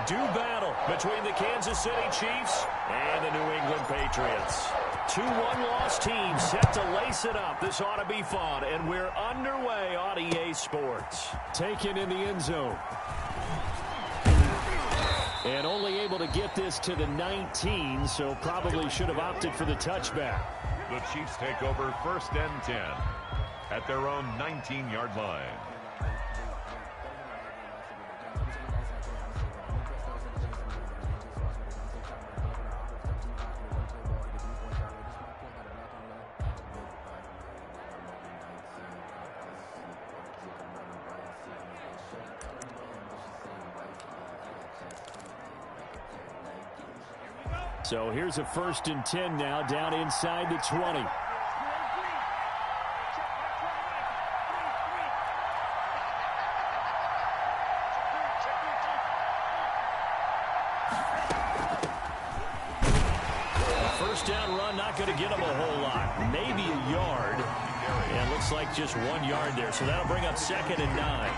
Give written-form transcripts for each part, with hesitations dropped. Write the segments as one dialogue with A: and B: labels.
A: do battle between the Kansas City Chiefs and the New England Patriots. 2-1 loss teams set to lace it up. This ought to be fun, and we're underway on EA Sports. Taken in the end zone. And only able to get this to the 19, so probably should have opted for the touchback.
B: The Chiefs take over 1st and 10 at their own 19-yard line.
A: So here's a 1st and 10 now, down inside the 20. First down run, not going to get him a whole lot. Maybe a yard. And looks like just 1 yard there. So that'll bring up 2nd and 9.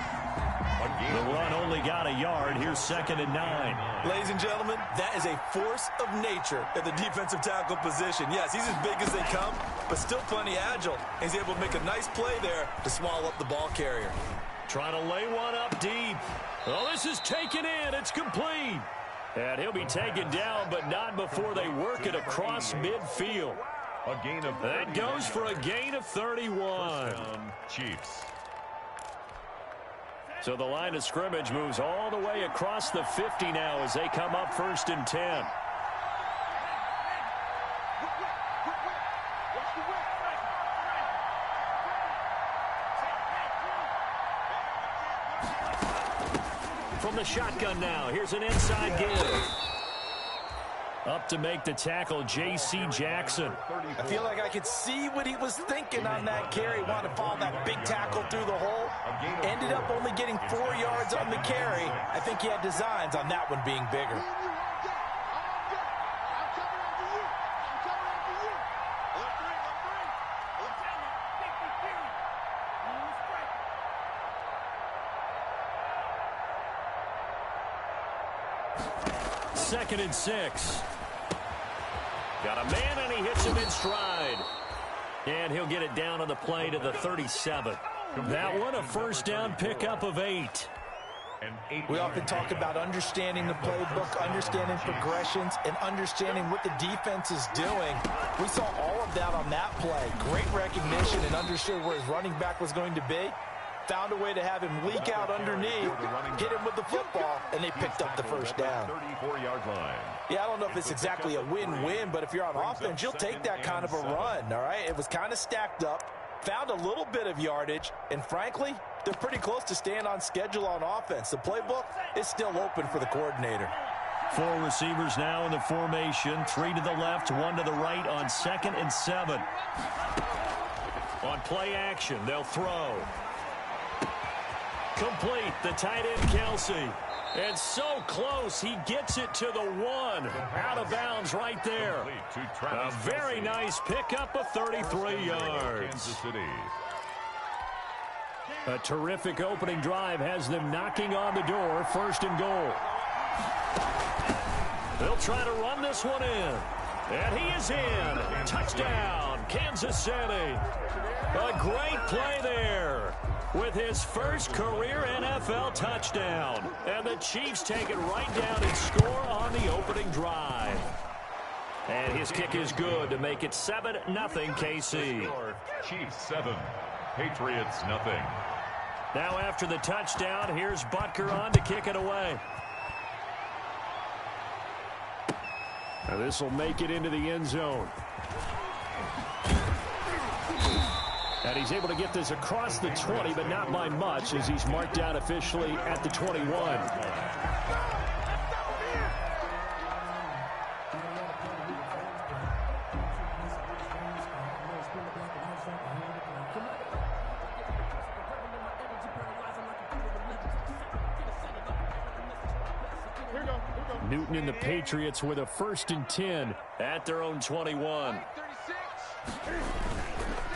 A: The run only got a yard. Here's 2nd and 9.
C: Ladies and gentlemen, that is a force of nature at the defensive tackle position. Yes, he's as big as they come, but still plenty agile. He's able to make a nice play there to swallow up the ball carrier.
A: Trying to lay one up deep. Oh, this is taken in. It's complete. And he'll be taken down, but not before they work it across midfield.
B: A gain of 30.
A: That goes for a gain of 31.
B: Chiefs.
A: So the line of scrimmage moves all the way across the 50 now as they come up 1st and 10. From the shotgun now, here's an inside give. Up to make the tackle, J.C. Jackson.
C: I feel like I could see what he was thinking on that carry. Wanted to follow that big tackle through the hole. Ended up only getting 4 yards on the carry. I think he had designs on that one being bigger.
A: Second and 6. Got a man, and he hits him in stride. And he'll get it down on the play to the 37. That one, a first down pickup of 8.
C: We often talk about understanding the playbook, understanding progressions, and understanding what the defense is doing. We saw all of that on that play. Great recognition and understood where his running back was going to be. Found a way to have him leak out underneath, hit him with the football, and they picked up the first down.
B: 34-yard line.
C: Yeah, I don't know if it's exactly a win-win, but if you're on offense, you'll take that kind of a run, all right? It was kind of stacked up, found a little bit of yardage, and frankly, they're pretty close to staying on schedule on offense. The playbook is still open for the coordinator.
A: 4 receivers now in the formation, 3 to the left, 1 to the right on 2nd and 7. On play action, they'll throw. Complete, the tight end Kelsey. And so close, he gets it to the 1. Out of bounds right there. A very nice pickup of 33 yards. A terrific opening drive has them knocking on the door. 1st and goal. They'll try to run this one in. And he is in. Touchdown, Kansas City. A great play there with his first career NFL touchdown. And the Chiefs take it right down and score on the opening drive. And his kick is good to make it 7-0 KC.
B: Chiefs 7, Patriots nothing.
A: Now after the touchdown, here's Butker on to kick it away. Now this will make it into the end zone. And he's able to get this across the 20, but not by much, as he's marked out officially at the 21. Newton and the Patriots with a 1st and 10 at their own 21.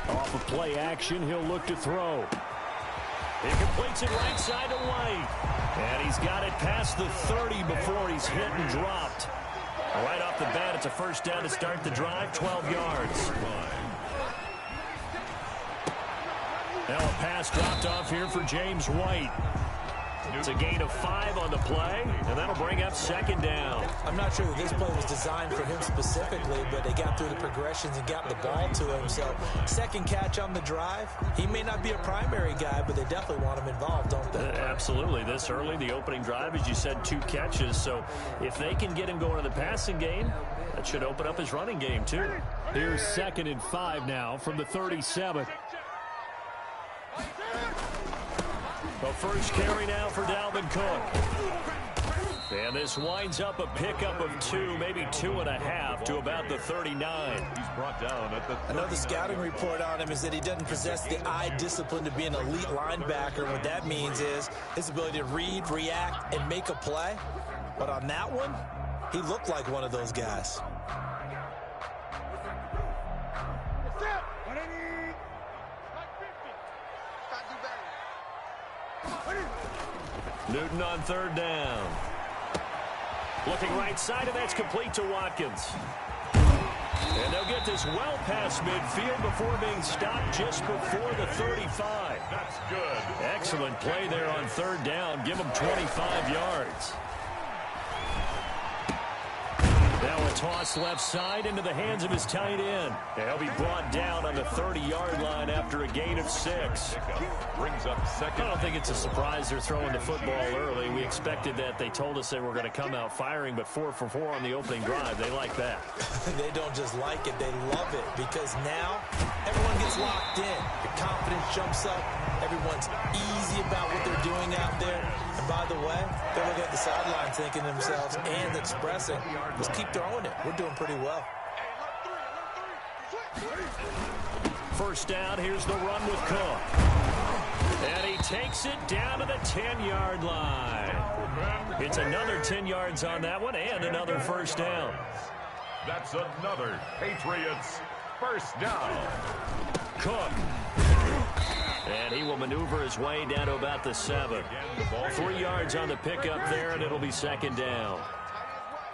A: Off of play action, he'll look to throw. He completes it right side to White. And he's got it past the 30 before he's hit and dropped. Right off the bat, it's a first down to start the drive, 12 yards. Now a pass dropped off here for James White. It's a gain of 5 on the play, and that'll bring up second down.
C: I'm not sure that this play was designed for him specifically, but they got through the progressions and got the ball to him. So second catch on the drive. He may not be a primary guy, but they definitely want him involved, don't they?
A: Absolutely. This early, the opening drive, as you said, 2 catches. So if they can get him going in the passing game, that should open up his running game too. Here's 2nd and 5 now from the 37. The first carry now for Dalvin Cook. And this winds up a pickup of 2, maybe 2.5 to about the 39.
B: He's brought down at the 39.
C: I know the scouting report on him is that he doesn't possess the eye discipline to be an elite linebacker. What that means is his ability to read, react, and make a play. But on that one, he looked like one of those guys.
A: Newton on 3rd down. Looking right side, and that's complete to Watkins. And they'll get this well past midfield before being stopped just before the 35.
B: That's good.
A: Excellent play there on 3rd down. Give him 25 yards. Now a toss left side into the hands of his tight end. He'll be brought down on the 30-yard line after a gain of 6.
B: Brings up second.
A: I don't think it's a surprise they're throwing the football early. We expected that. They told us they were going to come out firing, but 4 for 4 on the opening drive. They like that.
C: They don't just like it, they love it, because now everyone gets locked in. The confidence jumps up. Everyone's easy about what they're doing out there. And by the way, they're looking at the sideline thinking to themselves and expressing, let's keep throwing it. We're doing pretty well.
A: First down, here's the run with Cook. And he takes it down to the 10-yard line. It's another 10 yards on that one and another first down.
B: That's another Patriots first down.
A: Cook. And he will maneuver his way down to about the 7. 3 yards on the pickup there, and it'll be second down.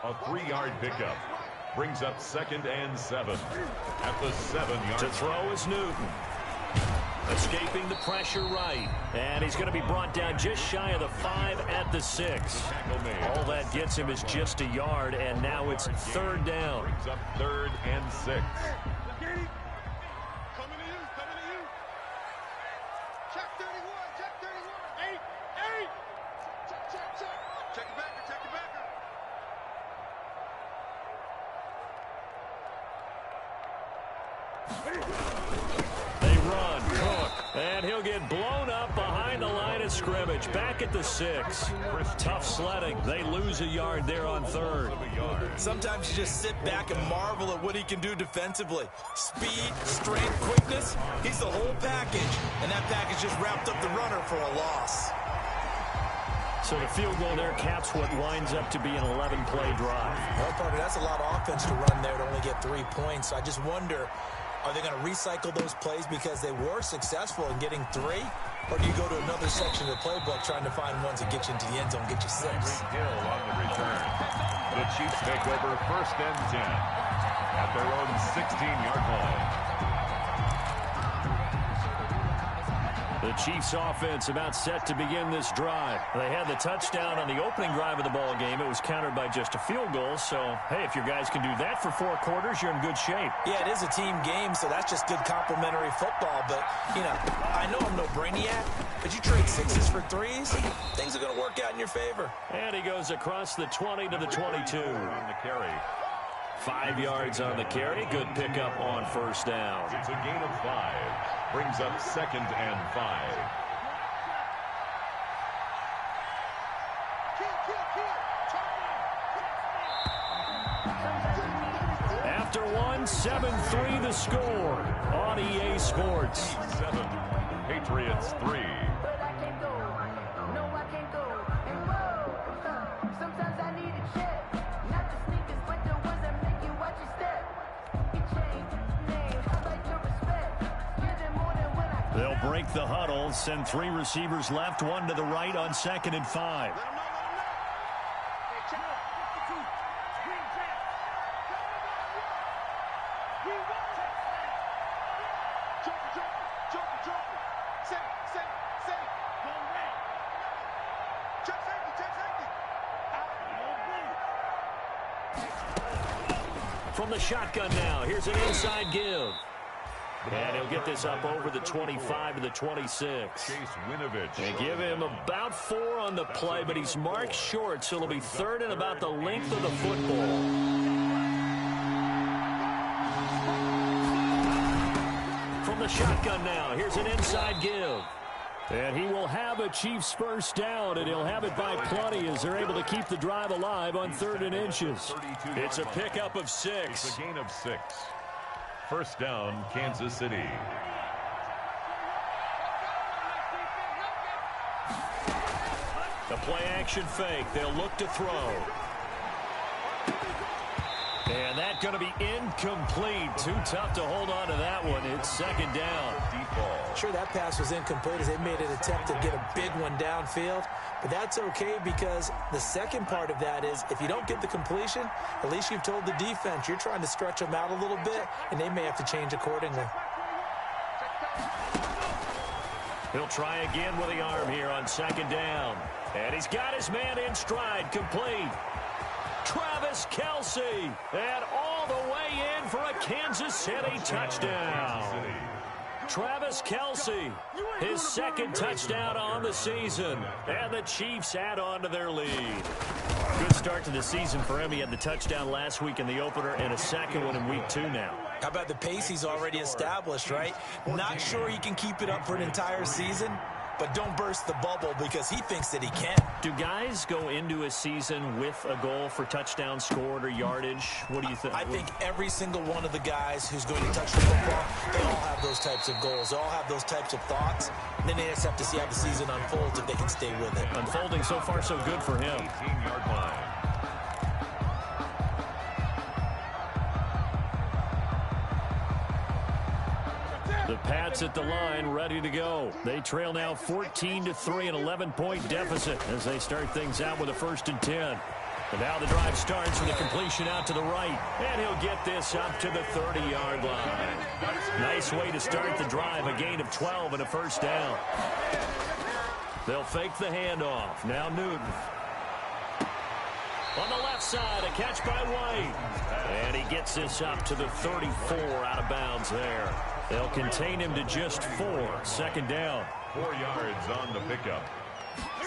B: A 3-yard pickup brings up 2nd and 7 at the 7-yard.
A: To throw is Newton. Escaping the pressure right. And he's going to be brought down just shy of the 5 at the 6. All that gets him is just a yard, and now it's 3rd down.
B: Brings up 3rd and 6.
A: They run, Cook, and he'll get blown up behind the line of scrimmage. Back at the 6. Tough sledding. They lose a yard there on 3rd.
C: Sometimes you just sit back and marvel at what he can do defensively. Speed, strength, quickness, he's the whole package. And that package just wrapped up the runner for a loss.
A: So the field goal there caps what winds up to be an 11-play drive.
C: Well, Parker, that's a lot of offense to run there to only get 3 points. I just wonder, are they going to recycle those plays because they were successful in getting 3? Or do you go to another section of the playbook trying to find ones that get you into the end zone, get you 6?
B: Hill on the return. The Chiefs take over 1st and 10 at their own 16-yard line.
A: The Chiefs offense about set to begin this drive. They had the touchdown on the opening drive of the ball game. It was countered by just a field goal. So, hey, if your guys can do that for 4 quarters, you're in good shape.
C: Yeah, it is a team game, so that's just good complimentary football. But, you know, I know I'm no brainiac, but you trade 6s for 3s, things are going to work out in your favor.
A: And he goes across the 20 to the 22.
B: On the carry.
A: 5 yards on the carry. Good pickup on 1st down.
B: It's a gain of 5. Brings up 2nd and 5.
A: After 1, 7-3 the score on EA Sports.
B: 7, Patriots 3.
A: They'll break the huddle, send 3 receivers left, 1 to the right on 2nd and 5. From the shotgun now, here's an inside give. And he'll get this up over the 25 to the 26. They give him about 4 on the play, but he's marked short, so it'll be third and about the length of the football. From the shotgun now, here's an inside give. And he will have a Chiefs first down, and he'll have it by plenty as they're able to keep the drive alive on 3rd and inches. It's a pickup of 6.
B: It's a gain of 6. First down, Kansas City.
A: The play action fake. They'll look to throw. And that's going to be incomplete. Too tough to hold on to that one. It's 2nd down.
B: Deep ball.
C: Sure, that pass was incomplete as they made an attempt to get a big one downfield. But that's okay because the second part of that is if you don't get the completion, at least you've told the defense you're trying to stretch them out a little bit, and they may have to change accordingly.
A: He'll try again with the arm here on 2nd down. And he's got his man in stride, complete. Travis Kelce, and all the way in for a Kansas City touchdown. Travis Kelce, his 2nd touchdown on the season, and the Chiefs add on to their lead. Good start to the season for him. He had the touchdown last week in the opener and a 2nd one in week 2 now.
C: How about the pace he's already established, right? Not sure he can keep it up for an entire season, but don't burst the bubble because he thinks that he can.
A: Do guys go into a season with a goal for touchdown scored or yardage? What do you think?
C: I think every single one of the guys who's going to touch the football, they all have those types of goals. They all have those types of thoughts. And then they just have to see how the season unfolds if they can stay with it.
A: Unfolding so far so good for him.
B: 18-yard line.
A: The Pats at the line, ready to go. They trail now 14-3, an 11-point deficit as they start things out with a 1st and 10. And now the drive starts with a completion out to the right. And he'll get this up to the 30-yard line. Nice way to start the drive, a gain of 12 and a 1st down. They'll fake the handoff. Now Newton. On the left side, a catch by White. And he gets this up to the 34, out of bounds there. They'll contain him to just 4. 2nd down.
B: 4 yards on the pickup.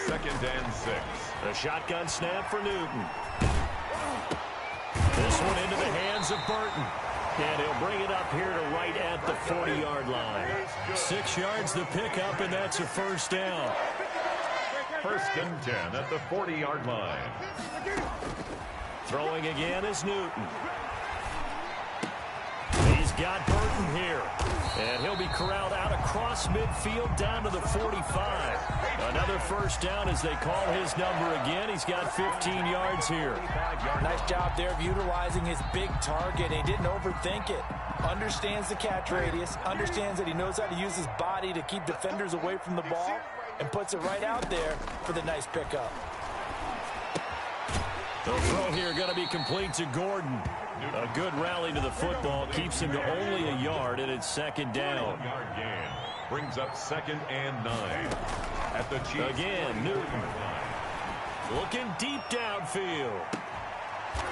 B: 2nd and 6.
A: A shotgun snap for Newton. This one into the hands of Burton. And he'll bring it up here to right at the 40-yard line. 6 yards the pickup, and that's a 1st down.
B: 1st and 10 at the 40-yard line.
A: Throwing again is Newton. He's got Burton here. And he'll be corralled out across midfield down to the 45. Another 1st down as they call his number again. He's got 15 yards here.
C: Nice job there of utilizing his big target. He didn't overthink it. Understands the catch radius. Understands that he knows how to use his body to keep defenders away from the ball. And puts it right out there for the nice pickup.
A: The throw here going to be complete to Gordon. A good rally to the football. Keeps him to only a yard, and it's 2nd down.
B: 1-yard gain. Brings up 2nd and 9. At the Chiefs.
A: Again, Newton. Looking deep downfield.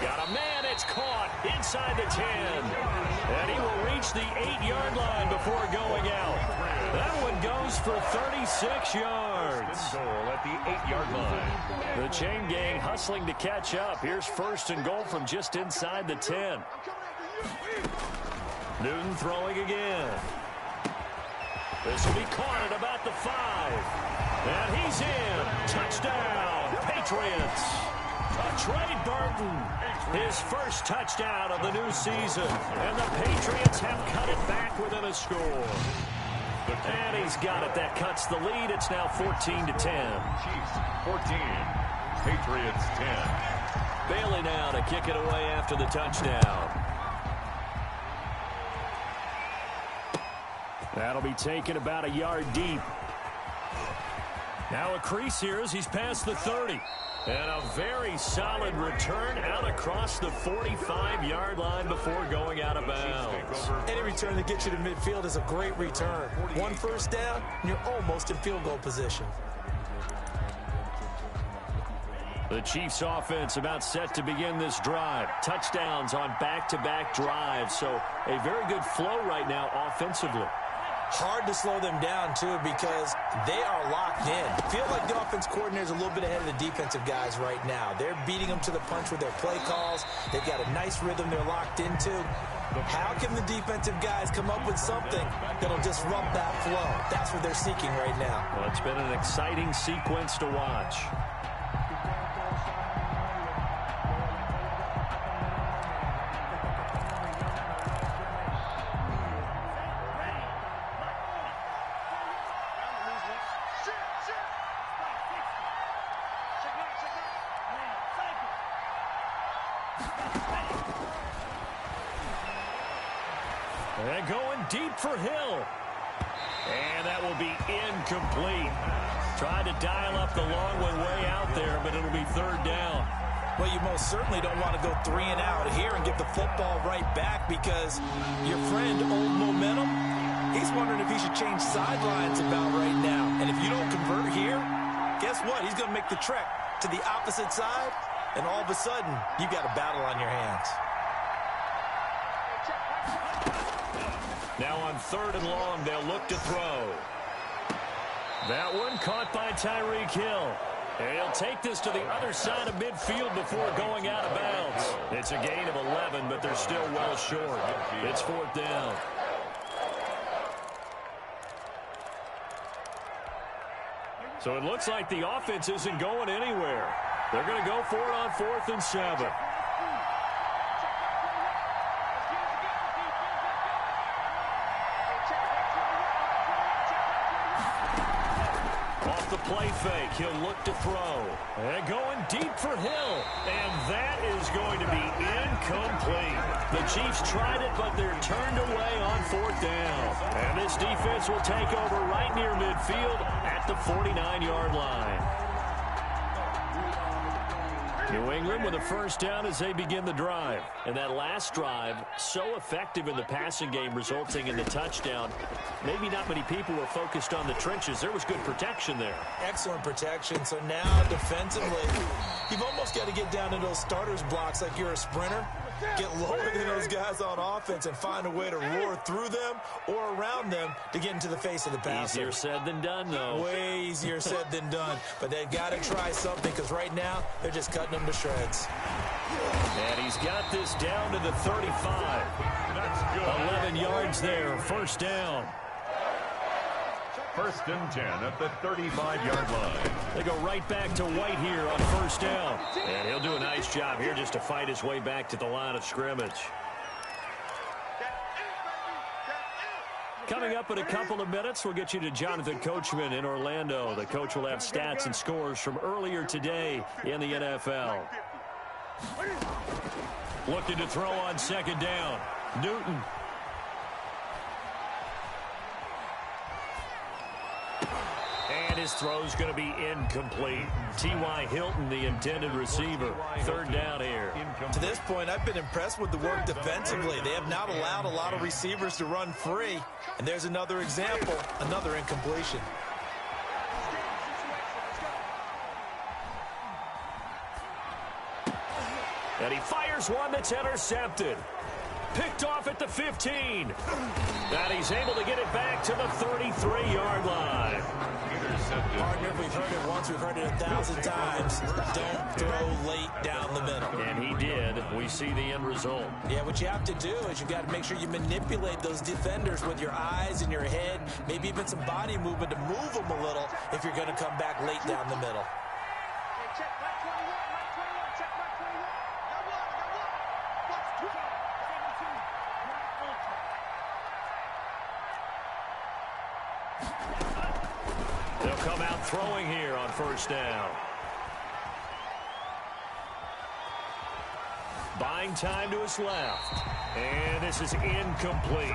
A: Got a man. It's caught inside the 10. And he will reach the 8-yard line before going out. That one goes for 36 yards.
B: Goal at the 8-yard line.
A: The chain gang hustling to catch up. Here's 1st and goal from just inside the 10. Newton throwing again. This will be caught at about the 5. And he's in. Touchdown, Patriots. Trey Burton, his 1st touchdown of the new season. And the Patriots have cut it back within a score. And he's got it. That cuts the lead. It's now 14-10.
B: Chiefs 14. Patriots 10.
A: Bailey now to kick it away after the touchdown. That'll be taken about a yard deep. Now a crease here as he's past the 30. And a very solid return out across the 45-yard line before going out of bounds.
C: Any return that gets you to midfield is a great return. One first down, and you're almost in field goal position.
A: The Chiefs offense about set to begin this drive. Touchdowns on back-to-back drives. So a very good flow right now offensively.
C: Hard to slow them down, too, because they are locked in. Feel like the offense coordinator is a little bit ahead of the defensive guys right now. They're beating them to the punch with their play calls. They've got a nice rhythm they're locked into. How can the defensive guys come up with something that'll disrupt that flow? That's what they're seeking right now.
A: Well, it's been an exciting sequence to watch. And going deep for Hill. And that will be incomplete. Tried to dial up the long one way out there, but it'll be third down.
C: Well, you most certainly don't want to go 3 and out here and give the football right back because your friend, Old Momentum, he's wondering if he should change sidelines about right now. And if you don't convert here, guess what? He's going to make the trek to the opposite side, and all of a sudden, you've got a battle on your hands.
A: Now on third and long, they'll look to throw. That one caught by Tyreek Hill. And he'll take this to the other side of midfield before going out of bounds. It's a gain of 11, but they're still well short. It's fourth down. So it looks like the offense isn't going anywhere. They're going to go for it on 4th and 7. Off the play fake, he'll look to throw. And going deep for Hill. And that is going to be incomplete. The Chiefs tried it, but they're turned away on 4th down. And this defense will take over right near midfield at the 49-yard line. New England with a first down as they begin the drive. And that last drive, so effective in the passing game, resulting in the touchdown. Maybe not many people were focused on the trenches. There was good protection there.
C: Excellent protection. So now defensively, you've almost got to get down to those starters blocks like you're a sprinter. Get lower than those guys on offense and find a way to roar through them or around them to get into the face of the passer.
A: Easier said than done, though.
C: Way easier said than done. But they've got to try something because right now they're just cutting them to shreds.
A: And he's got this down to the 35. 11 yards there, first down.
B: First and 10 at the 35-yard line.
A: They go right back to White here on first down. And he'll do a nice job here just to fight his way back to the line of scrimmage. Coming up in a couple of minutes, we'll get you to Jonathan Coachman in Orlando. The coach will have stats and scores from earlier today in the NFL. Looking to throw on second down. Newton. And his throw's going to be incomplete. T.Y. Hilton, the intended receiver. Third down here.
C: To this point, I've been impressed with the work defensively. They have not allowed a lot of receivers to run free. And there's another example, another incompletion.
A: And he fires one that's intercepted. Picked off at the 15. And he's able to get it back to the 33-yard line.
C: Partner, we've heard it once, we've heard it 1,000 times. Don't throw late down the middle.
A: And he did. We see the end result.
C: Yeah, what you have to do is you've got to make sure you manipulate those defenders with your eyes and your head, maybe even some body movement to move them a little if you're going to come back late down the middle.
A: They'll come out throwing here on first down. Buying time to his left. And this is incomplete.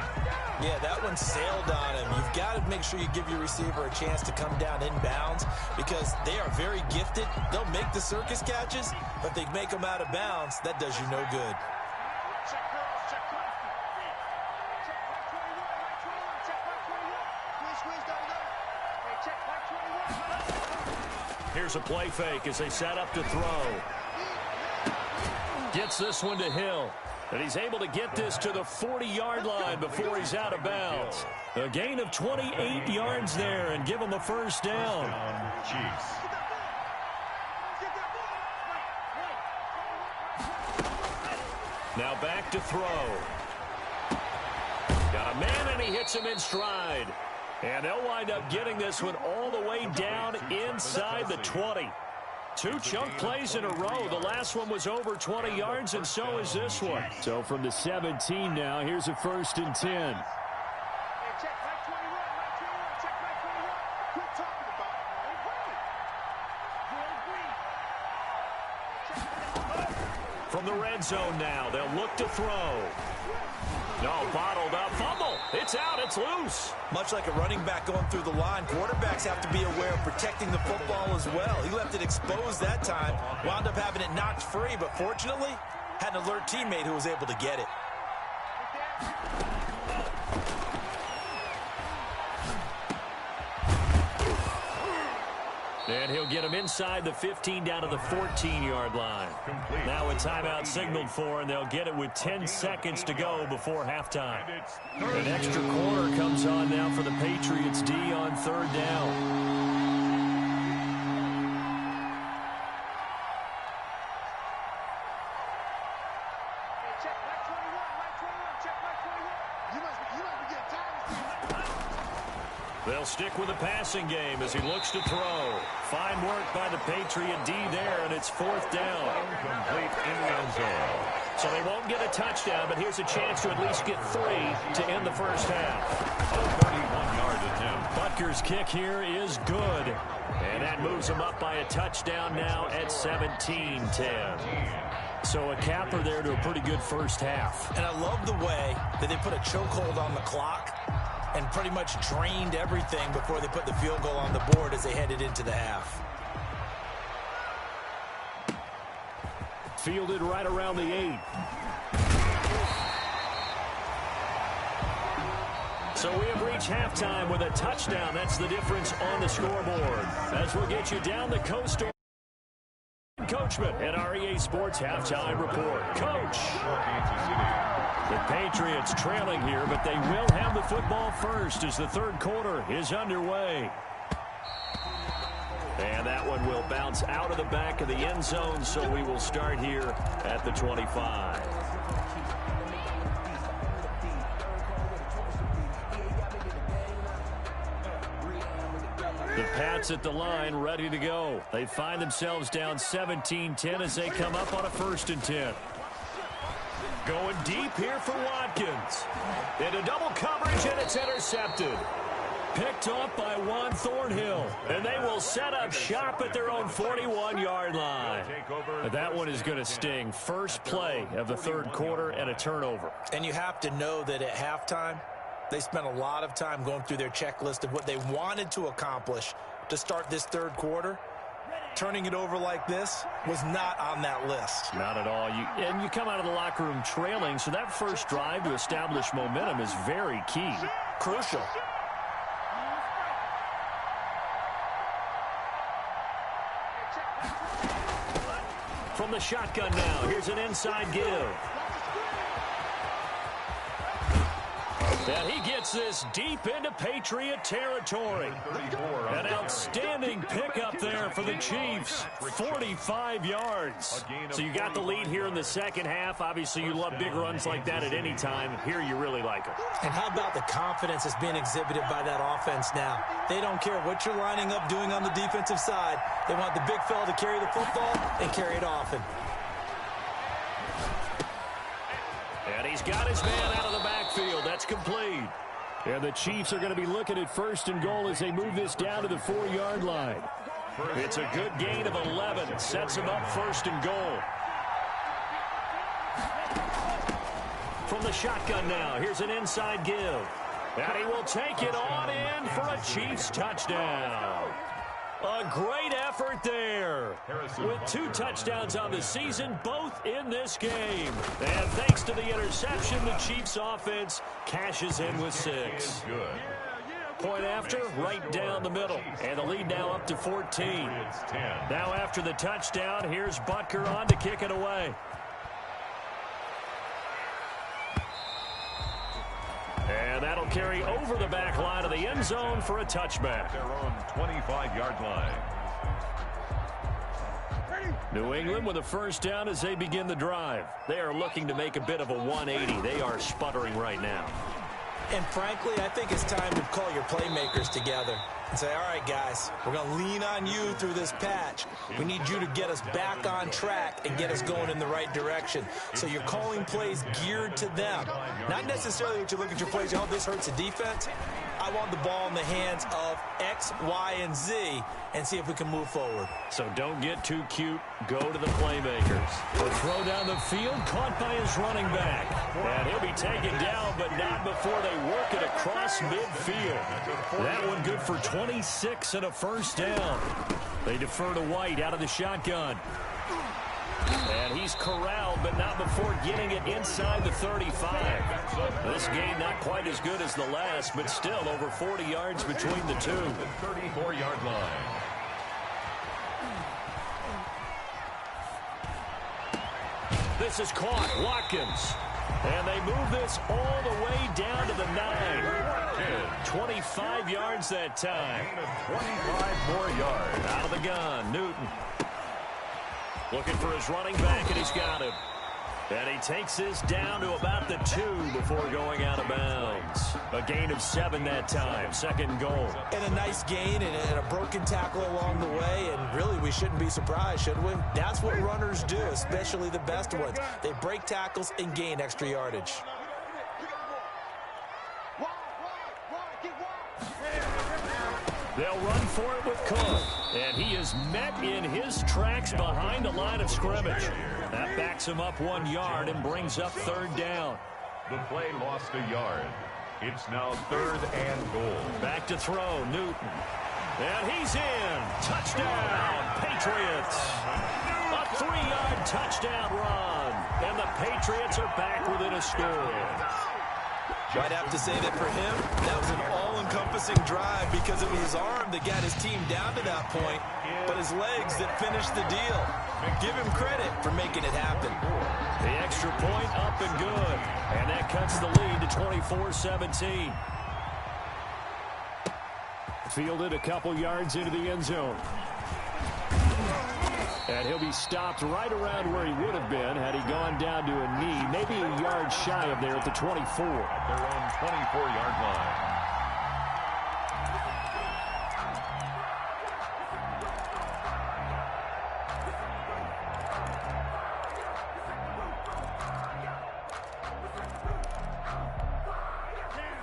C: Yeah, that one sailed on him. You've got to make sure you give your receiver a chance to come down inbounds because they are very gifted. They'll make the circus catches, but if they make them out of bounds, that does you no good.
A: Here's a play fake as they set up to throw. Gets this one to Hill. And he's able to get this to the 40-yard line before he's out of bounds. A gain of 28 yards there and give him a first down.
B: Chiefs.
A: Now back to throw. Got a man, and he hits him in stride. And they'll wind up getting this one all the way down inside the 20. Two chunk plays in a row. The last one was over 20 yards, and so is this one. So from the 17 now, here's a 1st and 10. From the red zone now, they'll look to throw. No, bottled up. Fumble. It's out. It's loose.
C: Much like a running back going through the line, quarterbacks have to be aware of protecting the football as well. He left it exposed that time, wound up having it knocked free, but fortunately, had an alert teammate who was able to get it.
A: And he'll get him inside the 15 down to the 14-yard line. Now a timeout signaled for, and they'll get it with 10 seconds to go before halftime. An extra quarter comes on now for the Patriots D on 3rd down. They'll stick with the passing game as he looks to throw. Fine work by the Patriot D there, and it's 4th down.
B: Complete in the end zone.
A: So they won't get a touchdown, but here's a chance to at least get 3 to end the first half.
B: A 31-yard attempt.
A: Butker's kick here is good. And that moves them up by a touchdown now at 17-10. So a capper there to a pretty good first half.
C: And I love the way that they put a chokehold on the clock and pretty much drained everything before they put the field goal on the board as they headed into the half.
A: Fielded right around the 8. So we have reached halftime with a touchdown. That's the difference on the scoreboard. As we'll get you down the coast. Coachman at our EA Sports Halftime Report. Coach. The Patriots trailing here, but they will have the football first as the 3rd quarter is underway. And that one will bounce out of the back of the end zone, so we will start here at the 25. The Pats at the line, ready to go. They find themselves down 17-10 as they come up on a 1st and 10. Going deep here for Watkins. Into double coverage, and it's intercepted. Picked off by Juan Thornhill. And they will set up shop at their own 41-yard line. That one is going to sting. First play of the 3rd quarter and a turnover.
C: And you have to know that at halftime, they spent a lot of time going through their checklist of what they wanted to accomplish to start this 3rd quarter. Turning it over like this was not on that list.
A: Not at all. You come out of the locker room trailing, so that first drive to establish momentum is very key.
C: Crucial.
A: From the shotgun now, here's an inside give. And he gets this deep into Patriot territory. An outstanding pickup there for the Chiefs. 45 yards. So you got the lead here in the second half. Obviously, you love big runs like that at any time. Here you really like them.
C: And how about the confidence that's being exhibited by that offense now? They don't care what you're lining up doing on the defensive side. They want the big fella to carry the football and carry it often.
A: And he's got his man out of the backfield. That's complete. And the Chiefs are going to be looking at 1st and goal as they move this down to the 4-yard line. It's a good gain of 11. Sets him up 1st and goal. From the shotgun now, here's an inside give. And he will take it on in for a Chiefs touchdown. A great effort there. With 2 touchdowns on the season, both in this game. And thanks to the interception, the Chiefs offense cashes in with 6. Point after, right down the middle. And the lead now up to 14. Now after the touchdown, here's Butker on to kick it away. And that'll carry over the back line of the end zone for a touchback.
B: Their own 25-yard line.
A: New England with a first down as they begin the drive. They are looking to make a bit of a 180. They are sputtering right now.
C: And frankly, I think it's time to call your playmakers together and say, all right, guys, we're going to lean on you through this patch. We need you to get us back on track and get us going in the right direction. So you're calling plays geared to them. Not necessarily what you look at your plays, oh, this hurts the defense. I want the ball in the hands of X, Y, and Z and see if we can move forward.
A: So don't get too cute. Go to the playmakers. The throw down the field, caught by his running back. And he'll be taken down, but not before they work it across midfield. That one good for 26 and a first down. They defer to White out of the shotgun. And he's corralled, but not before getting it inside the 35. This game not quite as good as the last, but still over 40 yards between the two.
B: The 34-yard line.
A: This is caught. Watkins. And they move this all the way down to the 9. 25 yards that time.
B: 25 more yards.
A: Out of the gun, Newton. Looking for his running back, and he's got him. And he takes this down to about the 2 before going out of bounds. A gain of 7 that time. Second and goal.
C: And a nice gain and a broken tackle along the way. And really, we shouldn't be surprised, should we? That's what runners do, especially the best ones. They break tackles and gain extra yardage.
A: They'll run for it with Cook. And he is met in his tracks behind the line of scrimmage. That backs him up 1 yard and brings up third down.
B: The play lost a yard. It's now third and goal.
A: Back to throw, Newton. And he's in. Touchdown, Patriots. A 3-yard touchdown run. And the Patriots are back within a score.
C: Might have to say that for him, that was an all-encompassing drive because it was his arm that got his team down to that point, but his legs that finished the deal. Give him credit for making it happen.
A: The extra point up and good. And that cuts the lead to 24-17. Fielded a couple yards into the end zone. And he'll be stopped right around where he would have been had he gone down to a knee, maybe a yard shy of there at the 24.
B: At their own 24-yard line.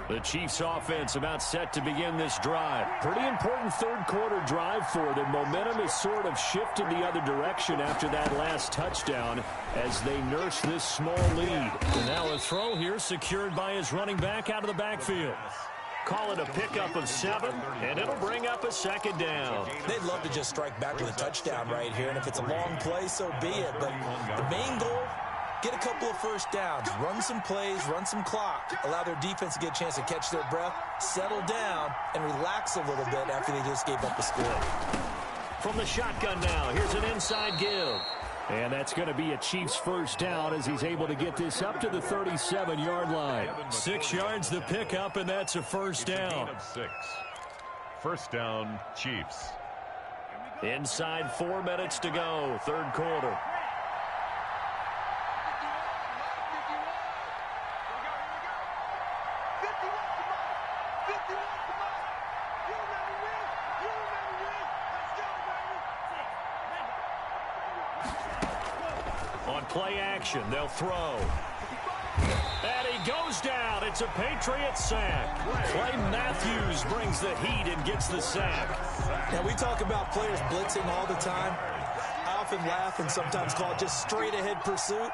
A: The Chiefs offense about set to begin this drive. Pretty important third quarter drive for them. Momentum has sort of shifted the other direction after that last touchdown as they nurse this small lead. And now a throw here secured by his running back out of the backfield. Call it a pickup of 7, and it'll bring up a second down.
C: They'd love to just strike back with a touchdown right here, and if it's a long play, so be it. But the main goal, get a couple of first downs, run some plays, run some clock, allow their defense to get a chance to catch their breath, settle down, and relax a little bit after they just gave up a score.
A: From the shotgun now, here's an inside give. And that's going to be a Chiefs first down as he's able to get this up to the 37-yard line. 6 yards the pickup, and that's a first down.
B: Of 6. First down, Chiefs.
A: Inside 4 minutes to go, third quarter. Play action, they'll throw. And he goes down. It's a Patriots sack. Clay Matthews brings the heat and gets the sack.
C: Now, we talk about players blitzing all the time. I often laugh and sometimes call it just straight-ahead pursuit.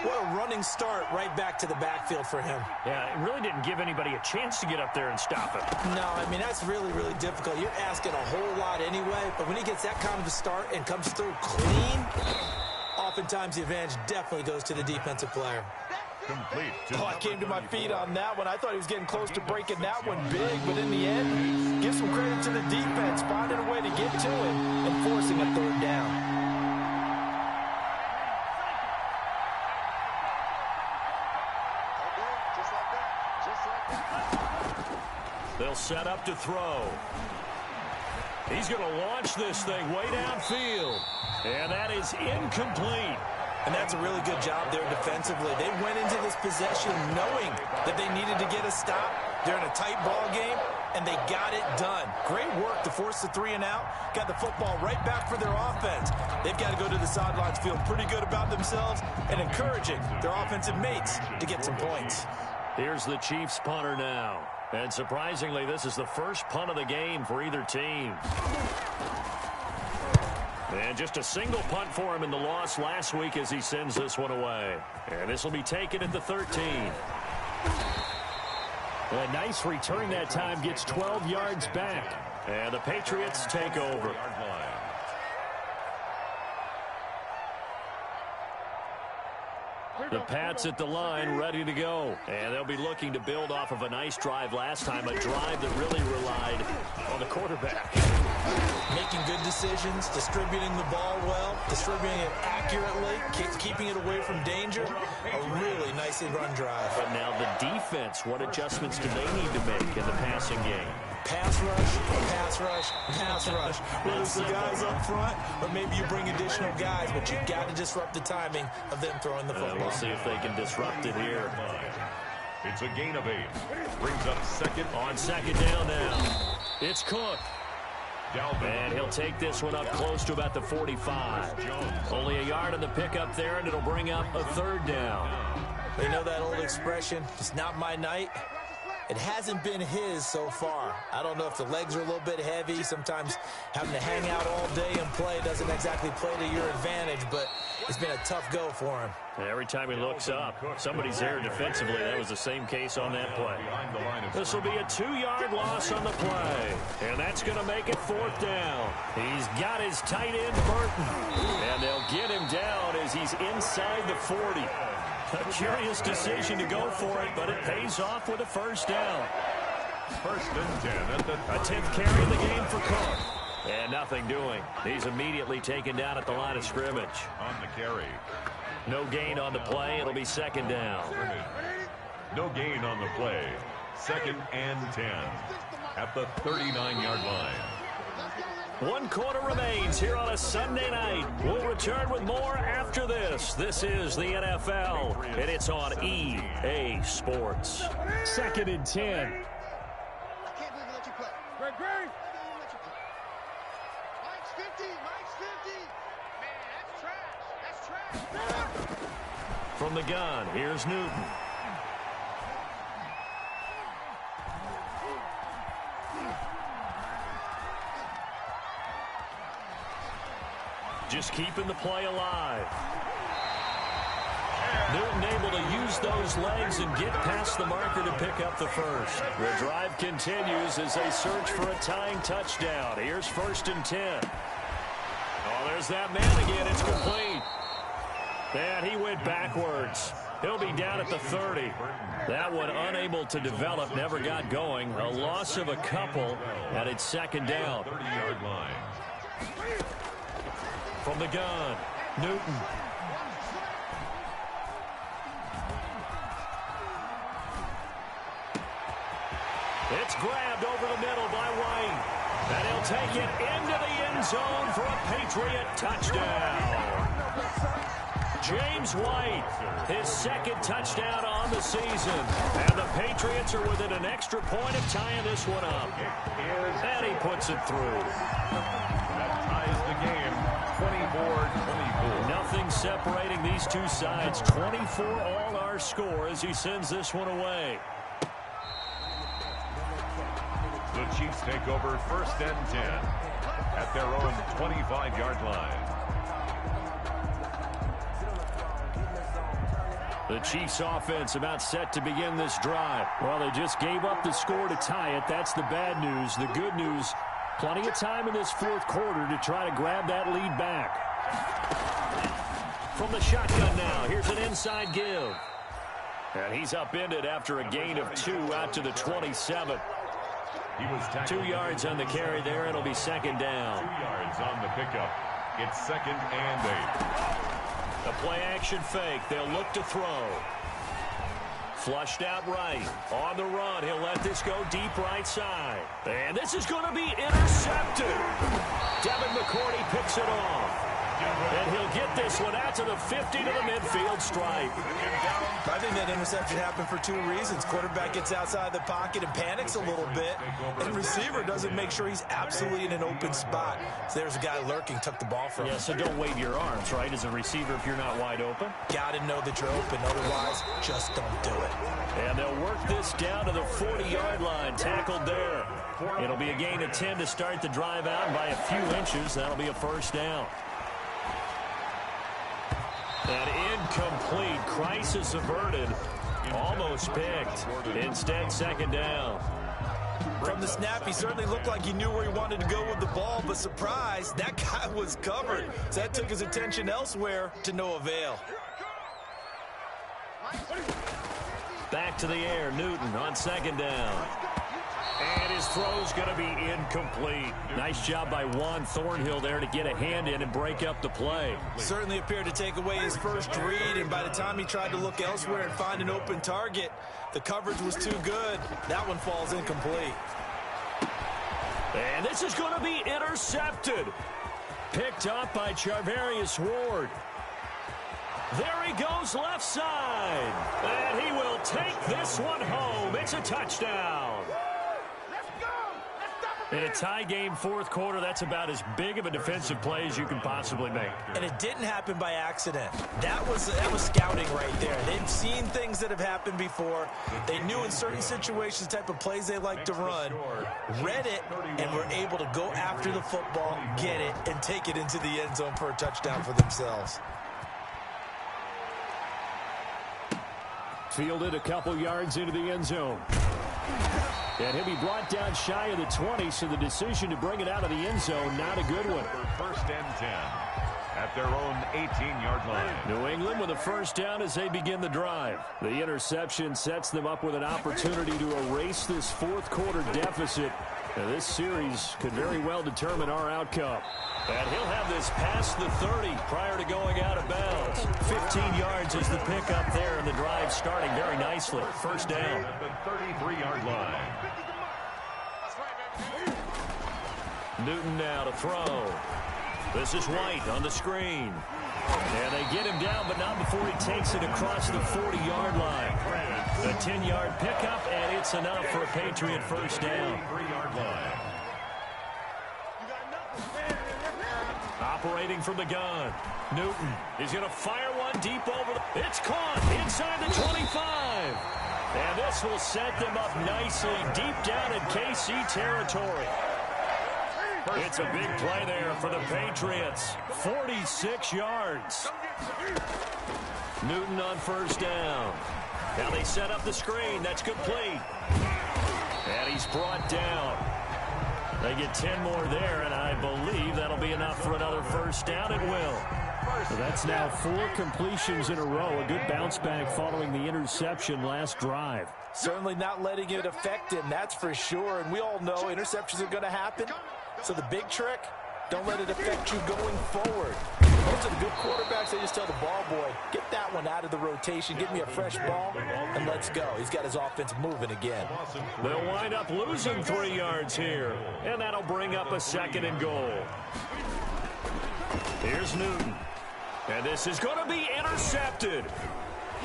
C: What a running start right back to the backfield for him.
A: Yeah, it really didn't give anybody a chance to get up there and stop him.
C: No, I mean, that's really, really difficult. You're asking a whole lot anyway, but when he gets that kind of a start and comes through clean, oftentimes the advantage definitely goes to the defensive player.
B: Complete.
C: Oh, I came to my feet on that one. I thought he was getting close to breaking that one big, but in the end, give some credit to the defense, finding a way to get to him and forcing a third down.
A: They'll set up to throw. He's going to launch this thing way downfield. And that is incomplete.
C: And that's a really good job there defensively. They went into this possession knowing that they needed to get a stop. They're in a tight ball game, and they got it done. Great work to force the 3 and out. Got the football right back for their offense. They've got to go to the sidelines feeling pretty good about themselves and encouraging their offensive mates to get some points.
A: Here's the Chiefs punter now. And surprisingly, this is the first punt of the game for either team. And just a single punt for him in the loss last week as he sends this one away. And this will be taken at the 13. A nice return that time, gets 12 yards back. And the Patriots take over. The Pats at the line, ready to go. And they'll be looking to build off of a nice drive last time, a drive that really relied on the quarterback.
C: Making good decisions, distributing the ball well, distributing it accurately, keeping it away from danger. A really nicely run drive.
A: But now the defense, what adjustments do they need to make in the passing game?
C: Pass rush, pass rush, pass rush. Whether it's the guys up front or maybe you bring additional guys, but you've got to disrupt the timing of them throwing the football.
A: We'll see if they can disrupt it here.
B: It's a gain of 8. Brings up second.
A: On second down now. It's Cook. And he'll take this one up close to about the 45. Only a yard on the pickup there, and it'll bring up a third down.
C: You know that old expression, it's not my night. It hasn't been his so far. I don't know if the legs are a little bit heavy. Sometimes having to hang out all day and play doesn't exactly play to your advantage, but it's been a tough go for him.
A: And every time he looks up, somebody's there defensively. That was the same case on that play. This will be a 2-yard loss on the play. And that's going to make it 4th down. He's got his tight end, Burton. And they'll get him down as he's inside the 40. A curious decision to go for it, but it pays off with a first down.
B: First and 10 at the
A: A 10th carry in the game for Cook. And nothing doing. He's immediately taken down at the line of scrimmage.
B: on the carry.
A: No gain on the play. It'll be second down.
B: No gain on the play. Second and 10 at the 39-yard line.
A: 1 quarter remains here on a Sunday night. We'll return with more after this. This is the NFL, and it's on EA Sports. Second and 10.
D: I can't believe we let you play. Greg. Mike's 50. Man, that's trash.
A: From the gun, here's Newton. Just keeping the play alive. Newton able to use those legs and get past the marker to pick up the first. The drive continues as they search for a tying touchdown. Here's 1st and 10. Oh, there's that man again. It's complete. And he went backwards. He'll be down at the 30. That one unable to develop, never got going. A loss of a couple, and it's second down.
B: 30-yard line.
A: From the gun, Newton. It's grabbed over the middle by White. And he'll take it into the end zone for a Patriot touchdown. James White, his 2nd touchdown on the season. And the Patriots are within an extra point of tying this one up. And he puts it through.
B: That ties the game. 24-24.
A: Nothing separating these two sides. 24 all our score as he sends this one away.
B: The Chiefs take over 1st and 10 at their own 25-yard line.
A: The Chiefs offense about set to begin this drive. Well, they just gave up the score to tie it. That's the bad news. The good news, plenty of time in this fourth quarter to try to grab that lead back. From the shotgun now, here's an inside give. And he's upended after a gain of 2 out to the 27.
B: He was
A: 2 yards on the carry there. It'll be second down.
B: 2 yards on the pickup. It's 2nd and 8.
A: The play-action fake. They'll look to throw. Flushed out right. On the run. He'll let this go deep right side. And this is going to be intercepted. Devin McCourty picks it off. And he'll get this one out to the 50 to the midfield stripe.
C: I think that interception happened for 2 reasons. Quarterback gets outside the pocket and panics a little bit. And receiver doesn't make sure he's absolutely in an open spot. So there's a guy lurking, took the ball from him.
A: Yeah, so don't wave your arms, right, as a receiver if you're not wide open.
C: Got to know that you're open. Otherwise, just don't do it.
A: And they'll work this down to the 40-yard line. Tackled there. It'll be a gain of 10 to start the drive out. By a few inches, that'll be a first down. An incomplete. Crisis averted. Almost picked. Instead, second down.
C: From the snap, he certainly looked like he knew where he wanted to go with the ball, but surprise, that guy was covered. So that took his attention elsewhere to no avail.
A: Back to the air. Newton on second down. And his throw's going to be incomplete. Nice job by Juan Thornhill there to get a hand in and break up the play.
C: Certainly appeared to take away his first read, and by the time he tried to look elsewhere and find an open target, the coverage was too good. That one falls incomplete.
A: And this is going to be intercepted. Picked up by Charvarius Ward. There he goes left side. And he will take this one home. It's a touchdown. In a tie game fourth quarter, that's about as big of a defensive play as you can possibly make.
C: And it didn't happen by accident. That was scouting right there. They've seen things that have happened before. They knew in certain situations the type of plays they like to run, read it, and were able to go after the football, get it, and take it into the end zone for a touchdown for themselves.
A: Fielded a couple yards into the end zone. And he'll be brought down shy of the 20, so the decision to bring it out of the end zone, not a good one.
B: First and 10 at their own 18-yard line.
A: New England with a first down as they begin the drive. The interception sets them up with an opportunity to erase this fourth quarter deficit. Now, this series could very well determine our outcome. And he'll have this past the 30 prior to going out of bounds. 15 yards is the pickup there, and the drive starting very nicely. First down.
B: At the 33-yard line.
A: Newton now to throw. This is White on the screen. And they get him down, but not before he takes it across the 40-yard line. A 10-yard pickup, and it's enough for a Patriot first down.
B: 3-yard line.
A: Operating from the gun. Newton is going to fire one deep over. It's caught inside the 25. And this will set them up nicely deep down in KC territory. It's a big play there for the Patriots. 46 yards. Newton on first down. Now they set up the screen. That's complete. And he's brought down. They get 10 more there, and I believe that'll be enough for another first down. It will. So that's now 4 completions in a row. A good bounce back following the interception last drive.
C: Certainly not letting it affect him, that's for sure. And we all know interceptions are going to happen. So the big trick, don't let it affect you going forward. Most of the good quarterbacks, they just tell the ball boy, get that one out of the rotation, give me a fresh ball, and let's go. He's got his offense moving again.
A: They'll wind up losing 3 yards here, and that'll bring up a second and goal. Here's Newton, and this is going to be intercepted.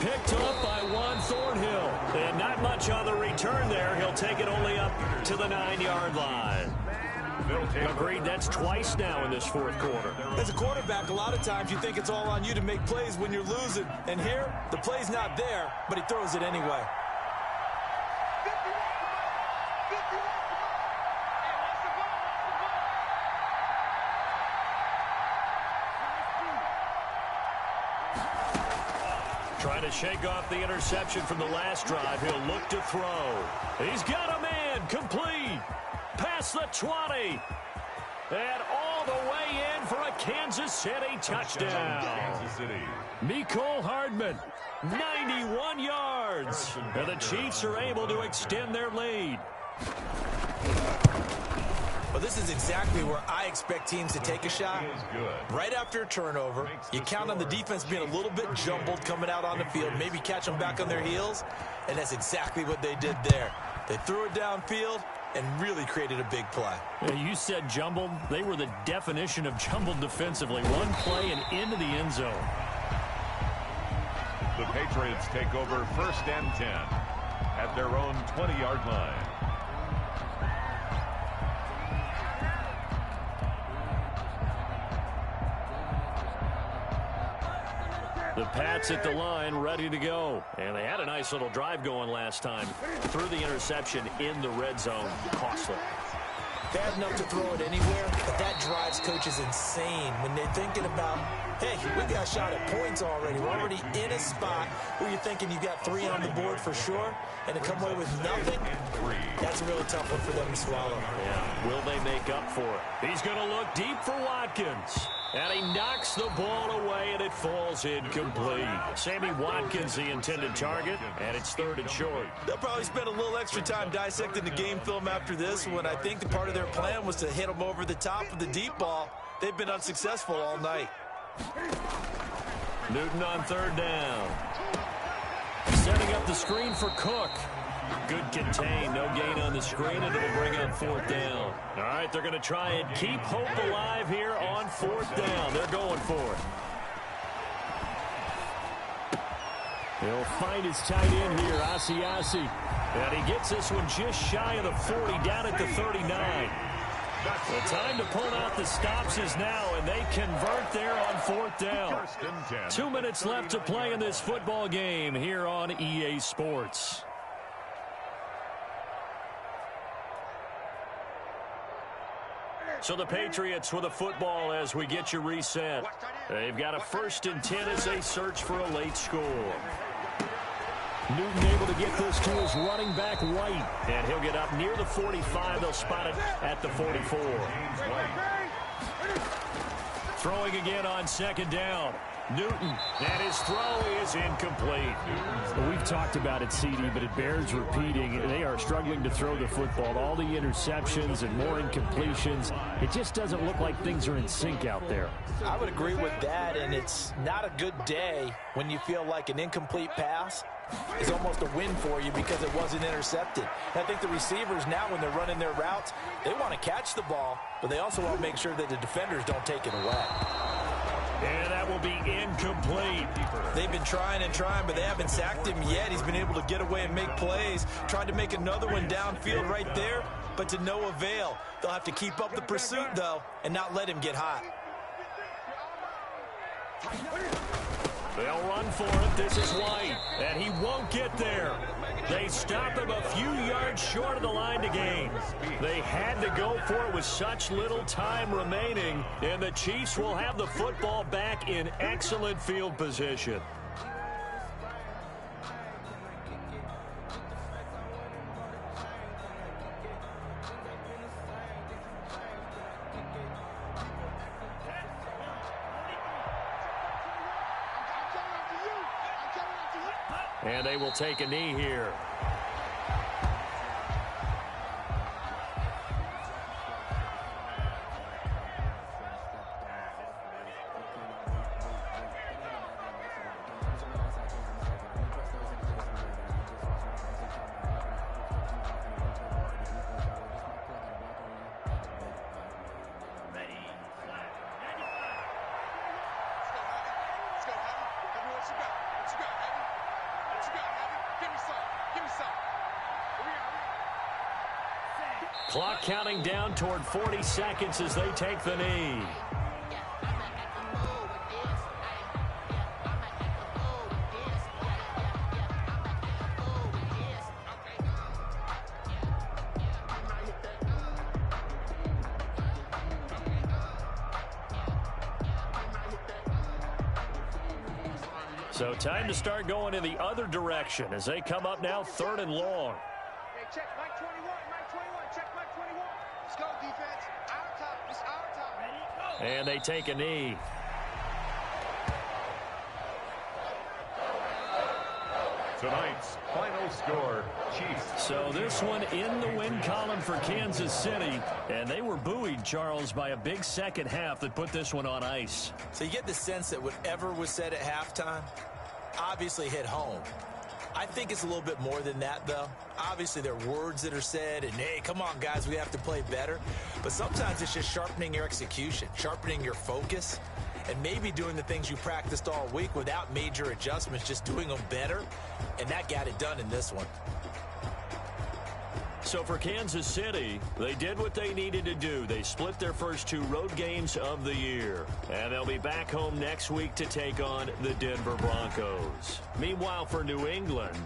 A: Picked up by Juan Thornhill, and not much on the return there. He'll take it only up to the 9-yard line. Agreed, that's twice now in this fourth quarter.
C: As a quarterback, a lot of times you think it's all on you to make plays when you're losing. And here, the play's not there, but he throws it anyway.
A: Trying to shake off the interception from the last drive. He'll look to throw. He's got a man. Complete. Past the 20. And all the way in for a Kansas City touchdown.
B: Kansas City.
A: Mecole Hardman, 91 yards. And the Chiefs are able to extend their lead.
C: Well, this is exactly where I expect teams to take a shot. Right after a turnover, you count on the defense being a little bit jumbled coming out on the field, maybe catch them back on their heels, and that's exactly what they did there. They threw it downfield and really created a big play.
A: You said jumbled. They were the definition of jumbled defensively. One play and into the end zone.
B: The Patriots take over 1st and 10 at their own 20-yard line.
A: The Pats at the line, ready to go. And they had a nice little drive going last time. Threw the interception in the red zone. Costly.
C: Bad enough to throw it anywhere, but that drives coaches insane when they're thinking about, hey, we got a shot at points already. We're already in a spot where you're thinking you got 3 on the board for sure, and to come away with nothing, that's a really tough one for them to swallow.
A: Yeah, will they make up for it? He's going to look deep for Watkins. And he knocks the ball away, and it falls incomplete. Sammy Watkins, the intended target, and it's 3rd and short.
C: They'll probably spend a little extra time dissecting the game film after this one. I think the part of their plan was to hit them over the top of the deep ball. They've been unsuccessful all night.
A: Newton on 3rd down. Setting up the screen for Cook. Good contain, no gain on the screen, and it'll bring up 4th down. All right, they're going to try and keep hope alive here on 4th down. They're going for it. He'll find his tight end here, Asiasi. And he gets this one just shy of the 40, down at the 39. The time to pull out the stops is now, and they convert there on 4th down. 2 minutes left to play in this football game here on EA Sports. So the Patriots with a football as we get you reset. They've got a 1st and 10 as they search for a late score. Newton able to get this to his running back White. And he'll get up near the 45. They'll spot it at the 44. Throwing again on 2nd down. Newton, and his throw is incomplete.
E: Well, we've talked about it, CD, but it bears repeating. They are struggling to throw the football. All the interceptions and more incompletions. It just doesn't look like things are in sync out there.
C: I would agree with that, and it's not a good day when you feel like an incomplete pass is almost a win for you because it wasn't intercepted. And I think the receivers now, when they're running their routes, they want to catch the ball, but they also want to make sure that the defenders don't take it away.
A: And that will be incomplete.
C: They've been trying and trying, but they haven't sacked him yet. He's been able to get away and make plays. Tried to make another one downfield right there, but to no avail. They'll have to keep up the pursuit, though, and not let him get hot.
A: They'll run for it. This is White, and he won't get there. They stop him a few yards short of the line to gain. They had to go for it with such little time remaining, and the Chiefs will have the football back in excellent field position. And they will take a knee here. Clock counting down toward 40 seconds as they take the knee. So time to start going in the other direction as they come up now 3rd and long.
D: Hey, check Mike 21, Mike 21, check Mike 21. Let's go, defense. Our time, it's our time. Ready, go.
A: And they take a knee.
B: Tonight's final score, Chiefs.
A: So this one in the win column for Kansas City. And they were buoyed, Charles, by a big second half that put this one on ice.
C: So you get the sense that whatever was said at halftime obviously hit home. I think it's a little bit more than that, though. Obviously, there are words that are said, and, hey, come on, guys, we have to play better. But sometimes it's just sharpening your execution, sharpening your focus, and maybe doing the things you practiced all week without major adjustments, just doing them better, and that got it done in this one.
A: So for Kansas City, they did what they needed to do. They split their first 2 road games of the year. And they'll be back home next week to take on the Denver Broncos. Meanwhile, for New England,